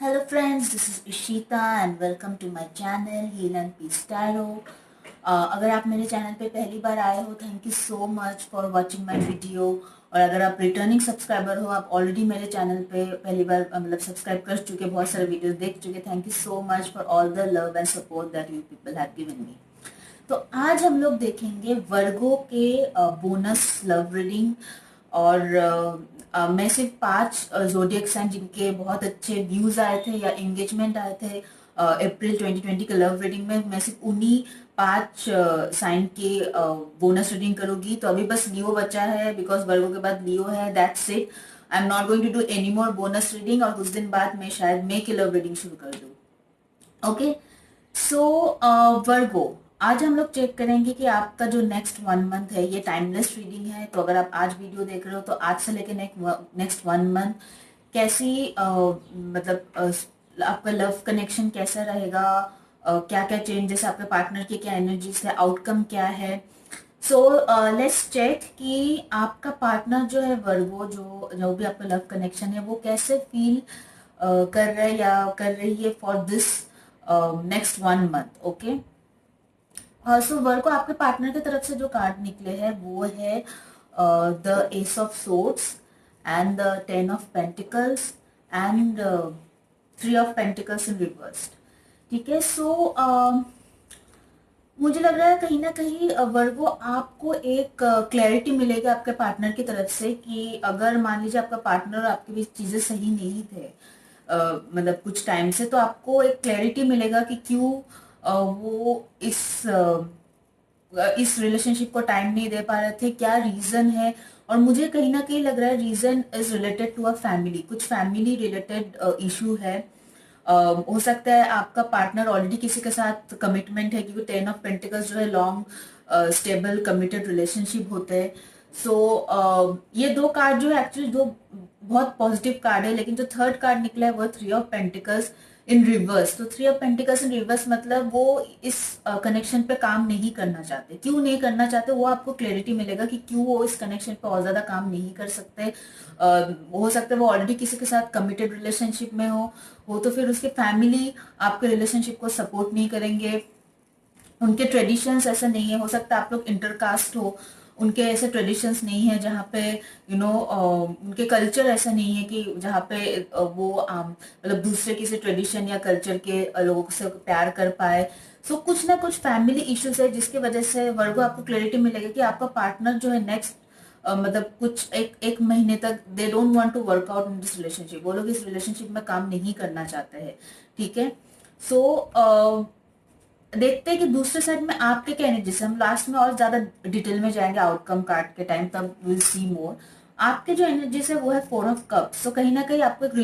Hello friends, this is Ishita and welcome to my channel Heal and Peace Tarot. अगर आप मेरे channel पे पहली बार आए हो, thank you so much for watching my video. और अगर आप रिटर्निंग सब्सक्राइबर हो, आप ऑलरेडी मेरे चैनल पे पहली बार मतलब सब्सक्राइब कर चुके, बहुत सारे वीडियोस देख चुके, thank you so much for all the love and support that you people have given me. तो आज हम लोग देखेंगे वर्गो के बोनस लव रीडिंग। और मैं सिर्फ 5 जोडियक साइन जिनके बहुत अच्छे व्यूज आए थे या एंगेजमेंट आए थे अप्रैल 2020 के लव रीडिंग में, मैं सिर्फ उन्हीं 5 साइन के बोनस रीडिंग करूंगी। तो अभी बस लियो बचा है, बिकॉज वर्गो के बाद लियो है, that's it. I am not going to do any more bonus reading, और कुछ दिन बाद मैं शायद मे की लव रीडिंग शुरू कर दूँ। ओके, सो वर्गो, आज हम लोग चेक करेंगे कि आपका जो नेक्स्ट 1 मंथ है, ये टाइमलेस रीडिंग है। तो अगर आप आज वीडियो देख रहे हो तो आज से लेके नेक्स्ट 1 मंथ कैसी मतलब आपका लव कनेक्शन कैसा रहेगा, क्या क्या चेंजेस आपके पार्टनर की, क्या एनर्जीज है, आउटकम क्या है। सो लेट्स चेक कि आपका पार्टनर जो है वर्गो, जो जो भी आपका लव कनेक्शन है, वो कैसे फील कर रहा है या कर रही है for this next 1 month. Okay, so Virgo, आपके पार्टनर की तरफ से जो कार्ड निकले हैं वो है the S of swords and the 10 of pentacles and 3 of pentacles in reverse. ठीक है, सो मुझे लग रहा है कहीं ना कहीं वर्गो, आपको एक क्लैरिटी मिलेगा आपके पार्टनर की तरफ से कि अगर मान लीजिए आपका पार्टनर और आपके बीच चीजें सही नहीं थे मतलब कुछ टाइम से, तो आपको एक क्लैरिटी मिलेगा कि क्यों वो इस रिलेशनशिप को टाइम नहीं दे पा रहे थे, क्या रीजन है। और मुझे कहीं ना कहीं लग रहा है reason is related to a family, कुछ फैमिली रिलेटेड इशू है। हो सकता है आपका पार्टनर ऑलरेडी किसी के साथ कमिटमेंट है, क्योंकि 10 ऑफ पेंटिकल्स जो है लॉन्ग स्टेबल कमिटेड रिलेशनशिप होते हैं। सो ये दो कार्ड जो है एक्चुअली दो बहुत पॉजिटिव कार्ड है, लेकिन जो थर्ड कार्ड निकला है वो 3 ऑफ पेंटिकल्स इन रिवर्स। तो 3 ऑफ पेंटिकल्स इन रिवर्स मतलब वो इस कनेक्शन पे काम नहीं करना चाहते। क्यों नहीं करना चाहते, वो आपको क्लैरिटी मिलेगा कि क्यों वो इस कनेक्शन पे और ज्यादा काम नहीं कर सकते। हो सकता है वो ऑलरेडी किसी के साथ कमिटेड रिलेशनशिप में हो तो फिर उसके फैमिली आपके रिलेशनशिप को सपोर्ट नहीं करेंगे, उनके ट्रेडिशंस ऐसा नहीं है। हो सकता है आप लोग इंटरकास्ट हो, उनके ऐसे ट्रेडिशंस नहीं है जहाँ पे उनके कल्चर ऐसा नहीं है कि जहाँ पे वो मतलब दूसरे किसी ट्रेडिशन या कल्चर के लोगों से प्यार कर पाए। सो कुछ ना कुछ फैमिली इश्यूज है जिसकी वजह से वर्गो आपको क्लैरिटी मिलेगा कि आपका पार्टनर जो है नेक्स्ट मतलब कुछ एक महीने तक they don't want to work out in this relationship, वो लोग इस रिलेशनशिप में काम नहीं करना चाहते हैं। ठीक है, सो देखते हैं कि दूसरे साइड में आपके क्या एनर्जी से, हम लास्ट में और ज्यादा डिटेल में जाएंगे आउटकम कार्ड के टाइम, तब विल सी मोर। आपके जो एनर्जी है वो है 4 ऑफ कप्स। तो कहीं ना कहीं आपको एक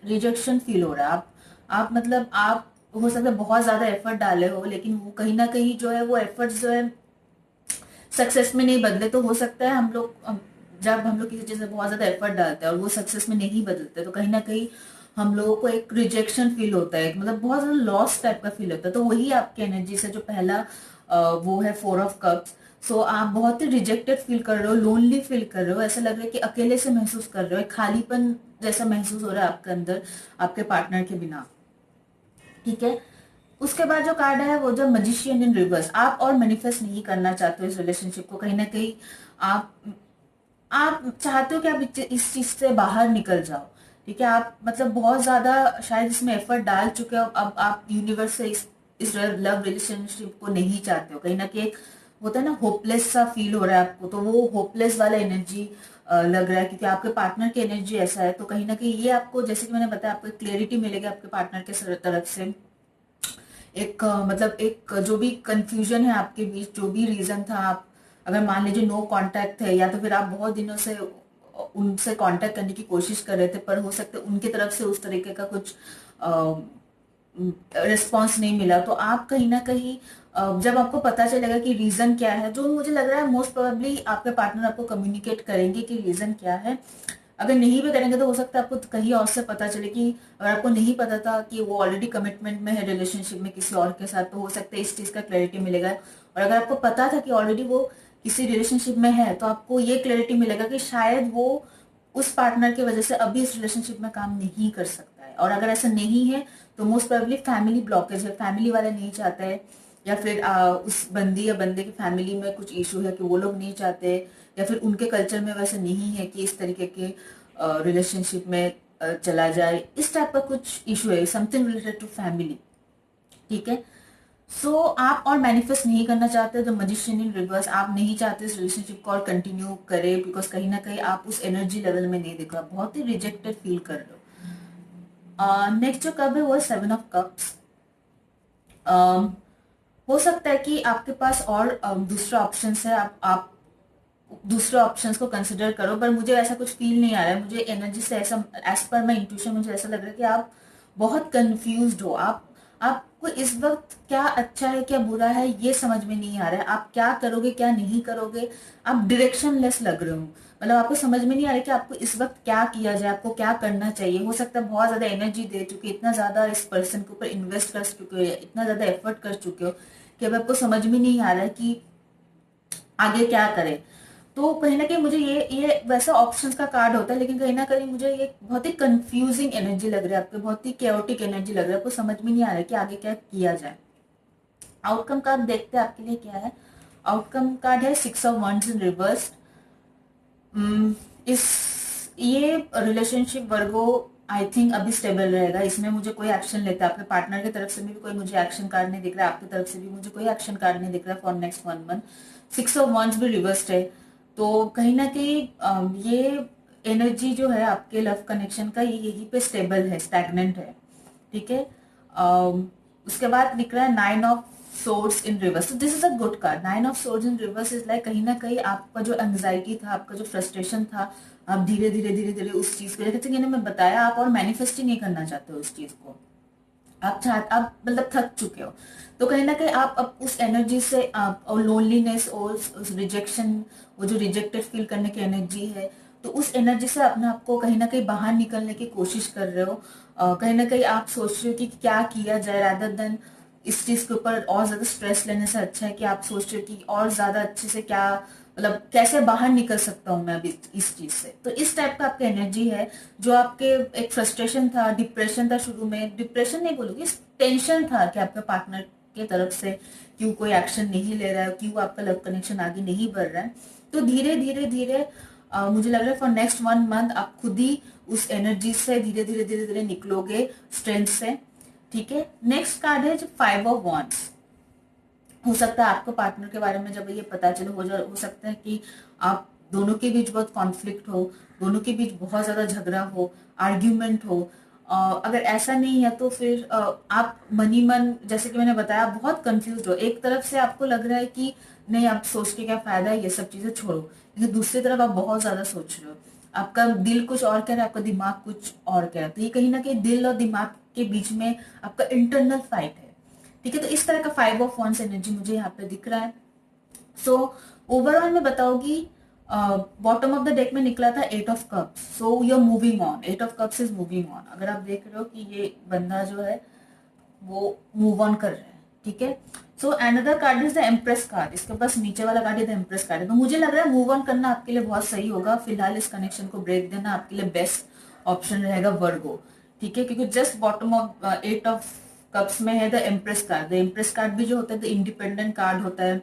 रिजेक्शन फील हो रहा है। आप मतलब आप हो सकता है बहुत ज्यादा एफर्ट डाले हो, लेकिन वो कहीं ना कहीं जो है वो एफर्ट्स जो है सक्सेस में नहीं बदले। तो हो सकता है जब हम लोग किसी चीज में बहुत ज्यादा एफर्ट डालते हैं और वो सक्सेस में नहीं बदलते, तो कहीं ना कहीं हम लोगों को एक रिजेक्शन फील होता है, मतलब बहुत ज्यादा लॉस टाइप का फील होता है। तो वही आपकी एनर्जी से जो पहला वो है 4 ऑफ कप्स। सो आप बहुत ही रिजेक्टेड फील कर रहे हो, लोनली फील कर रहे हो, ऐसा लग रहा है कि अकेले से महसूस कर रहे हो, एक खालीपन जैसा महसूस हो रहा है आपके अंदर आपके पार्टनर के बिना। ठीक है, उसके बाद जो कार्ड है वो जो मजिशियन इन रिवर्स, आप और मैनिफेस्ट नहीं करना चाहते हो इस रिलेशनशिप को। कहीं ना कहीं आप आप चाहते हो कि आप इस चीज से बाहर निकल जाओ। ठीक है, आप मतलब बहुत ज्यादा शायद इसमें एफर्ट डाल चुके हो, अब आप यूनिवर्स से इस लव रिलेशनशिप को नहीं चाहते हो। कहीं ना कहीं एक होता है ना, होपलेस सा फील हो रहा है आपको, तो वो होपलेस वाला एनर्जी लग रहा है, क्योंकि आपके पार्टनर की एनर्जी ऐसा है। तो कहीं ना कहीं ये आपको, जैसे कि मैंने बताया, आपको क्लियरिटी मिलेगी आपके पार्टनर के तरफ से। एक मतलब एक जो भी कंफ्यूजन है आपके बीच, जो भी रीजन था, आप अगर मान लीजिए नो कांटेक्ट है, या तो फिर आप बहुत दिनों से उनसे कांटेक्ट करने की कोशिश कर रहे थे, पर हो सकता है उनकी तरफ से उस तरीके का कुछ रिस्पॉन्स नहीं मिला, तो आप कहीं ना कहीं जब आपको पता चलेगा कि रीजन क्या है, जो मुझे लग रहा है मोस्ट प्रोबेबली आपके पार्टनर आपको कम्युनिकेट करेंगे कि रीजन क्या है। अगर नहीं भी करेंगे तो हो सकता है आपको कहीं और से पता चले कि अगर आपको नहीं पता था कि वो ऑलरेडी कमिटमेंट में है रिलेशनशिप में किसी और के साथ, तो हो सकता है इस चीज का क्लैरिटी मिलेगा। और अगर आपको पता था कि ऑलरेडी वो किसी रिलेशनशिप में है, तो आपको ये क्लैरिटी मिलेगा कि शायद वो उस पार्टनर की वजह से अभी इस रिलेशनशिप में काम नहीं कर सकता है। है। और अगर ऐसा नहीं है तो मोस्ट प्रोबेबली फैमिली ब्लॉकेज है, फैमिली वाले नहीं चाहते हैं, या फिर उस बंदी या बंदे की फैमिली में कुछ इशू है कि वो लोग नहीं चाहते, या फिर उनके कल्चर में वैसे नहीं है कि इस तरीके के रिलेशनशिप में चला जाए, इस टाइप का कुछ इशू है, समथिंग रिलेटेड टू फैमिली। ठीक है, सो आप और मैनिफेस्ट नहीं करना चाहते, द मैजिशियन इन रिवर्स, आप नहीं चाहते इस रिलेशनशिप को और कंटिन्यू करे, बिकॉज कहीं ना कहीं आप उस एनर्जी लेवल में नहीं दिख रहा, बहुत ही रिजेक्टेड फील कर रहे हो। नेक्स्ट जो कप है वो है 7 ऑफ कप्स। हो सकता है कि आपके पास और दूसरा ऑप्शन है, आप दूसरे ऑप्शंस को कंसिडर करो, पर मुझे ऐसा कुछ फील नहीं आ रहा है, मुझे एनर्जी से ऐसा, एज पर माई इंट्यूशन मुझे ऐसा लग रहा है कि आप बहुत कंफ्यूज्ड हो, आपको इस वक्त क्या अच्छा है क्या बुरा है ये समझ में नहीं आ रहा है, आप क्या करोगे क्या नहीं करोगे, आप डायरेक्शन लेस लग रहे हो, मतलब आपको समझ में नहीं आ रहा है कि आपको इस वक्त क्या किया जाए, आपको क्या करना चाहिए। हो सकता है बहुत ज्यादा एनर्जी दे चुके, इतना ज्यादा इस पर्सन के ऊपर इन्वेस्ट कर चुके हो, इतना ज्यादा एफर्ट कर चुके हो कि अब आपको समझ में नहीं आ रहा है कि आगे क्या करें। तो कहीं ना कहीं मुझे ये वैसा ऑप्शंस का कार्ड होता है, लेकिन कहीं ना कहीं मुझे ये बहुत ही कंफ्यूजिंग एनर्जी लग रहा है, आपको बहुत ही केओटिक एनर्जी लग रहा है, आपको समझ में नहीं आ रहा है कि आगे क्या किया जाए। आउटकम कार्ड देखते हैं आपके लिए क्या है। आउटकम कार्ड है 6 ऑफ वंड्स इन रिवर्स। इस ये रिलेशनशिप वर्गो आई थिंक अभी स्टेबल रहेगा, इसमें मुझे कोई एक्शन लेता है आपके पार्टनर की तरफ से भी कोई मुझे एक्शन कार्ड नहीं दिख रहा है, आपकी तरफ से भी मुझे कोई एक्शन कार्ड नहीं दिख रहा for next 1 month. 6 of wands भी रिवर्स्ड है, तो कहीं ना कहीं ये एनर्जी जो है आपके लव कनेक्शन का ये यहीं पे स्टेबल है, स्टैग्नेंट है। ठीक है, उसके बाद दिख रहा है 9 ऑफ सोर्ड्स इन रिवर्स, तो this is a good card. 9 of swords in reverse is like कहीं ना कहीं आपका जो एंग्जाइटी था, आपका जो फ्रस्ट्रेशन था, आप धीरे धीरे धीरे धीरे उस चीज को, जैसे कि मैं बताया, आप और मैनिफेस्ट ही नहीं करना चाहते हो उस चीज को, आप मतलब थक चुके हो, तो कहीं ना कहीं आप अब उस एनर्जी से और लोनलीनेस और उस रिजेक्शन, वो जो रिजेक्टेड फील करने की एनर्जी है, तो उस एनर्जी से अपने आप को कहीं ना कहीं बाहर निकलने की कोशिश कर रहे हो। कहीं ना कहीं आप सोच रहे हो कि क्या किया जाए, रादर देन इस चीज के ऊपर और ज्यादा स्ट्रेस लेने से अच्छा है कि आप सोच रहे हो कि और ज्यादा अच्छे से क्या, मतलब कैसे बाहर निकल सकता हूँ मैं अभी इस चीज से। तो इस टाइप का आपका एनर्जी है, जो आपके एक फ्रस्ट्रेशन था, डिप्रेशन था, शुरू में डिप्रेशन नहीं बोलूंगी, टेंशन था कि आपके पार्टनर के तरफ से क्यों कोई एक्शन नहीं ले रहा है, क्यों आपका लव कनेक्शन आगे नहीं बढ़ रहा है। तो धीरे धीरे धीरे मुझे लग रहा है फॉर नेक्स्ट 1 मंथ आप खुद ही उस एनर्जी से धीरे धीरे धीरे धीरे निकलोगे, स्ट्रेंथ से। ठीक है, नेक्स्ट कार्ड है जो 5 ऑफ वॉन्ड्स। हो सकता है आपको पार्टनर के बारे में जब ये पता चले, हो सकता है कि आप दोनों के बीच बहुत कॉन्फ्लिक्ट हो, दोनों के बीच बहुत ज्यादा झगड़ा हो, आर्ग्यूमेंट हो। अगर ऐसा नहीं है तो फिर आप मनी मन, जैसे कि मैंने बताया, बहुत कंफ्यूज हो। एक तरफ से आपको लग रहा है कि नहीं, आप सोच के क्या फायदा है, ये सब चीजें छोड़ो, लेकिन दूसरी तरफ आप बहुत ज्यादा सोच रहे हो, आपका दिल कुछ और कह रहा है, आपका दिमाग कुछ और कह रहा है, तो ये कहीं ना कहीं दिल और दिमाग के बीच में आपका इंटरनल फाइट है। ठीक है, तो इस तरह का 5 ऑफ वंड्स एनर्जी मुझे यहाँ पे दिख रहा है। सो ओवरऑल मैं बताऊंगी, बॉटम ऑफ द डेक में निकला था 8 of cups, so you are moving on, 8 of cups is moving on. अगर आप देख रहे हो कि ये बंदा जो है वो मूव ऑन कर रहा है। ठीक है, so another card is the empress card, इसके पास नीचे वाला कार्ड है द एम्प्रेस कार्ड है, तो मुझे लग रहा है मूव ऑन करना आपके लिए बहुत सही होगा, फिलहाल इस कनेक्शन को ब्रेक देना आपके लिए बेस्ट ऑप्शन रहेगा वर्गो। ठीक है, क्योंकि just bottom of 8 of cups में है the empress card. The empress card भी जो होता है द इंडिपेंडेंट कार्ड होता है,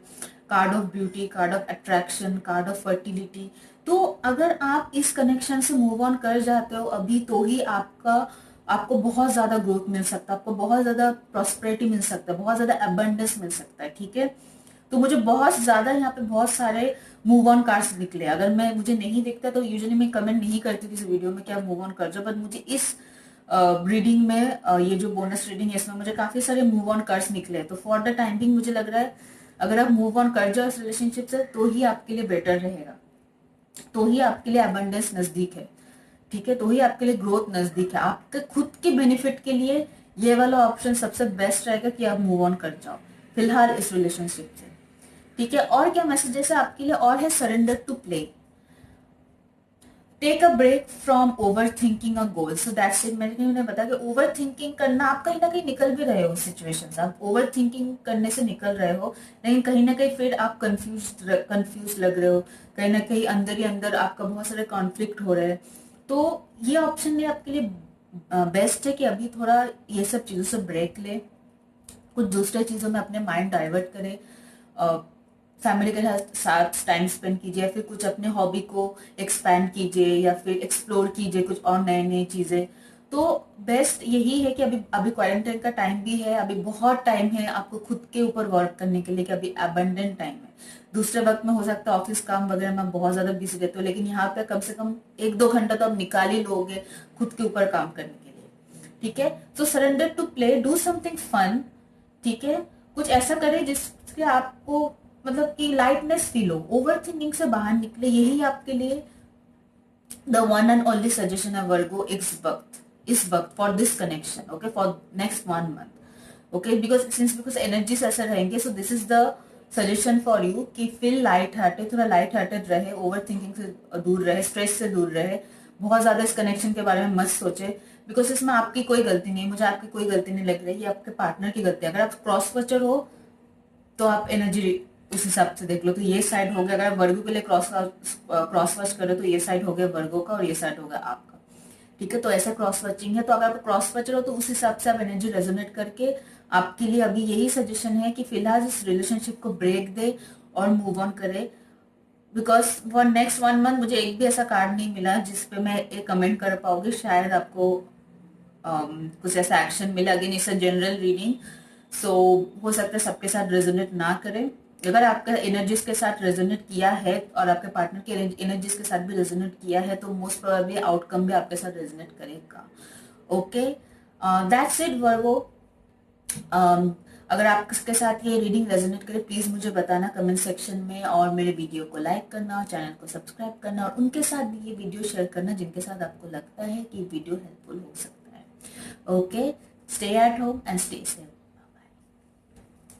card of beauty, card of attraction, card of fertility. तो अगर आप इस कनेक्शन से मूव ऑन कर जाते हो अभी, तो ही आपको बहुत ज्यादा ग्रोथ मिल सकता है, आपको बहुत ज्यादा प्रॉस्पेरिटी मिल सकता है, बहुत ज्यादा अबंडेंस मिल सकता है। ठीक है, तो मुझे बहुत ज्यादा यहाँ पे बहुत सारे मूव ऑन कार्ड्स निकले। अगर मुझे नहीं दिखता तो यूजुअली मैं कमेंट नहीं करती थी इस वीडियो में क्या मूव ऑन कर जाओ, बट मुझे इस रीडिंग में ये जो बोनस रीडिंग है इसमें मुझे काफी सारे मूव ऑन कार्ड्स निकले। तो फॉर द टाइमिंग मुझे लग रहा है अगर आप मूव ऑन कर जाओ इस रिलेशनशिप से तो ही आपके लिए बेटर रहेगा, तो ही आपके लिए अबंडेंस नजदीक है। ठीक है, तो ही आपके लिए ग्रोथ नजदीक है, आपके खुद के बेनिफिट के लिए ये वाला ऑप्शन सबसे बेस्ट रहेगा कि आप मूव ऑन कर जाओ फिलहाल इस रिलेशनशिप से। ठीक है, और क्या मैसेजेस है आपके लिए, और है surrender to play, take a break from overthinking a goal. So that's it. मैंने बताया कि ओवर थिंकिंग करना, आप कहीं ना कहीं निकल भी रहे हो सिचुएशन से, आप ओवर थिंकिंग करने से निकल रहे हो, लेकिन कहीं ना कहीं फिर आप कंफ्यूज लग रहे हो, कहीं ना कहीं अंदर ही अंदर आपका बहुत सारे कॉन्फ्लिक्ट हो रहे हैं। तो ये ऑप्शन ने आपके लिए बेस्ट है कि अभी थोड़ा ये सब चीज़ों से ब्रेक ले, कुछ दूसरे चीज़ों में अपने माइंड डाइवर्ट करे, फैमिली के साथ टाइम स्पेंड कीजिए, फिर कुछ अपने हॉबी को एक्सपैंड कीजिए या फिर एक्सप्लोर कीजिए कुछ और नए नई चीज़ें। तो बेस्ट यही है कि अभी अभी क्वारंटाइन का टाइम भी है, अभी बहुत टाइम है आपको खुद के ऊपर वर्क करने के लिए, कि अभी अबंडेंट टाइम है। दूसरे वक्त में हो सकता है ऑफिस काम वगैरह में बहुत ज्यादा बिजी रहते हो, लेकिन यहाँ पे कम से कम 1-2 घंटा तो आप निकाल ही लोगे खुद के ऊपर काम करने के लिए। ठीक है, so surrender to play, do something fun. ठीक है, कुछ ऐसा करें जिससे आपको मतलब कि लाइटनेस फील हो, ओवर थिंकिंग से बाहर निकले, यही आपके लिए the one and only suggestion है वर्गो इस वक्त for this connection, okay, for next 1 month, okay, because energies ऐसे रहेंगे, so this is the suggestion for you कि फील लाइट हार्टेड, थोड़ा लाइट हार्टेड रहे, ओवर थिंकिंग से दूर रहे, स्ट्रेस से दूर रहे, बहुत ज्यादा इस कनेक्शन के बारे में मत सोचे, बिकॉज इसमें आपकी कोई गलती नहीं, मुझे आपकी कोई गलती नहीं लग रही, ये आपके पार्टनर की गलती है। अगर आप क्रॉस वॉचर हो तो आप एनर्जी उस हिसाब से देख लो, तो ये साइड हो गया, अगर आप वर्गो के लिए क्रॉस वॉच करो तो ये साइड हो गया वर्गो का और ये साइड हो गया आपका। ठीक है, तो ऐसा क्रॉस वॉचिंग है, तो अगर आप क्रॉस वॉचर हो तो उस हिसाब से आप एनर्जी रेजोनेट करके, आपके लिए अभी यही सजेशन है कि फिलहाल इस रिलेशनशिप को ब्रेक दे और मूव ऑन करे, बिकॉज फॉर नेक्स्ट 1 मंथ मुझे एक भी ऐसा कार्ड नहीं मिला जिसपे मैं एक कमेंट कर पाऊंगी, शायद आपको कुछ ऐसा एक्शन मिला। Again it's a general reading, so हो सकता है सबके साथ रेजोनेट ना करें। अगर आपका एनर्जीज के साथ रेजोनेट किया है और आपके पार्टनर के एनर्जीज के साथ भी रेजोनेट किया है, तो मोस्ट प्रोबेबली आउटकम भी आपके साथ रेजोनेट करेगा। ओके, दैट्स इट वर्गो। अगर आपके साथ ये रीडिंग रेजोनेट करे, प्लीज मुझे बताना कमेंट सेक्शन में, और मेरे वीडियो को लाइक करना और चैनल को सब्सक्राइब करना, और उनके साथ भी ये वीडियो शेयर करना जिनके साथ आपको लगता है कि वीडियो हेल्पफुल हो सकता है। Okay, stay at home and stay safe.